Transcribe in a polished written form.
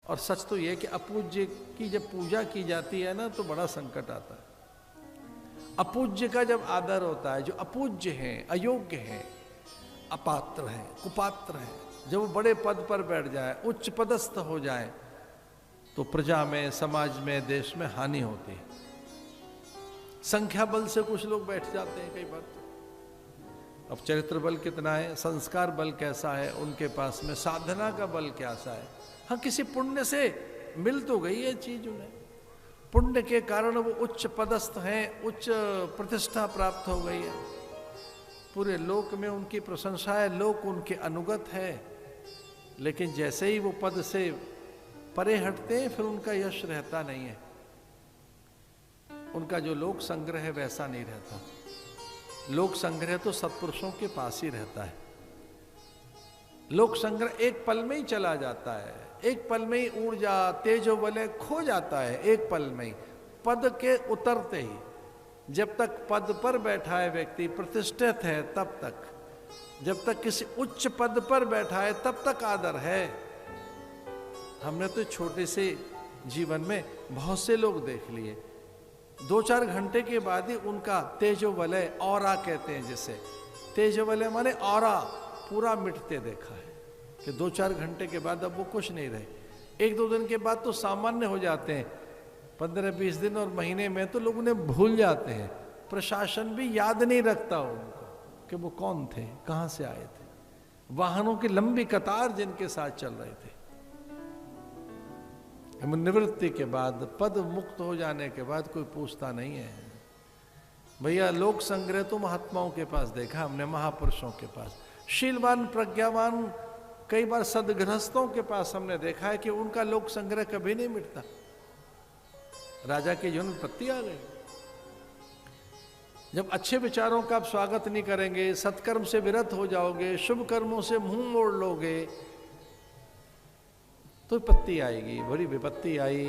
और सच तो यह कि अपूज्य की जब पूजा की जाती है ना तो बड़ा संकट आता है। अपूज्य का जब आदर होता है, जो अपूज्य हैं, अयोग्य हैं, अपात्र हैं, कुपात्र हैं, जब वो बड़े पद पर बैठ जाए, उच्च पदस्थ हो जाए, तो प्रजा में, समाज में, देश में हानि होती है। संख्या बल से कुछ लोग बैठ जाते हैं कई बार तो। अब चरित्र बल कितना है, संस्कार बल कैसा है उनके पास में, साधना का बल कैसा है। हाँ, किसी पुण्य से मिल तो गई है चीज उन्हें, पुण्य के कारण वो उच्च पदस्थ हैं, उच्च प्रतिष्ठा प्राप्त हो गई है, पूरे लोक में उनकी प्रशंसा है, लोक उनके अनुगत है। लेकिन जैसे ही वो पद से परे हटते हैं, फिर उनका यश रहता नहीं है, उनका जो लोक संग्रह है वैसा नहीं रहता। लोक संग्रह तो सत्पुरुषों के पास ही रहता है। लोक संग्रह एक पल में ही चला जाता है, एक पल में ही ऊर्जा तेजो बले खो जाता है, एक पल में ही, पद के उतरते ही। जब तक पद पर बैठा है व्यक्ति, प्रतिष्ठित है, तब तक, जब तक किसी उच्च पद पर बैठा है तब तक आदर है। हमने तो छोटे से जीवन में बहुत से लोग देख लिए, 2-4 घंटे के बाद ही उनका तेजो वलय, ऑरा कहते हैं जिसे, तेजो वलय माने ऑरा, पूरा मिटते देखा है कि 2-4 घंटे के बाद अब वो कुछ नहीं रहे। 1-2 दिन के बाद तो सामान्य हो जाते हैं, 15-20 दिन और महीने में तो लोग उन्हें भूल जाते हैं। प्रशासन भी याद नहीं रखता उनको कि वो कौन थे, कहाँ से आए थे। वाहनों की लंबी कतार जिनके साथ चल रहे थे, निवृत्ति के बाद, पद मुक्त हो जाने के बाद कोई पूछता नहीं है। भैया लोक संग्रह तो महात्माओं के पास देखा हमने, महापुरुषों के पास, शीलवान प्रज्ञावान, कई बार सदगृहस्थों के पास हमने देखा है कि उनका लोक संग्रह कभी नहीं मिटता। राजा के जीवन में पत्ती आ गई। जब अच्छे विचारों का आप स्वागत नहीं करेंगे, सत्कर्म से विरत हो जाओगे, शुभ कर्मों से मुंह मोड़ लोगे, तो विपत्ति आएगी, बड़ी विपत्ति आई।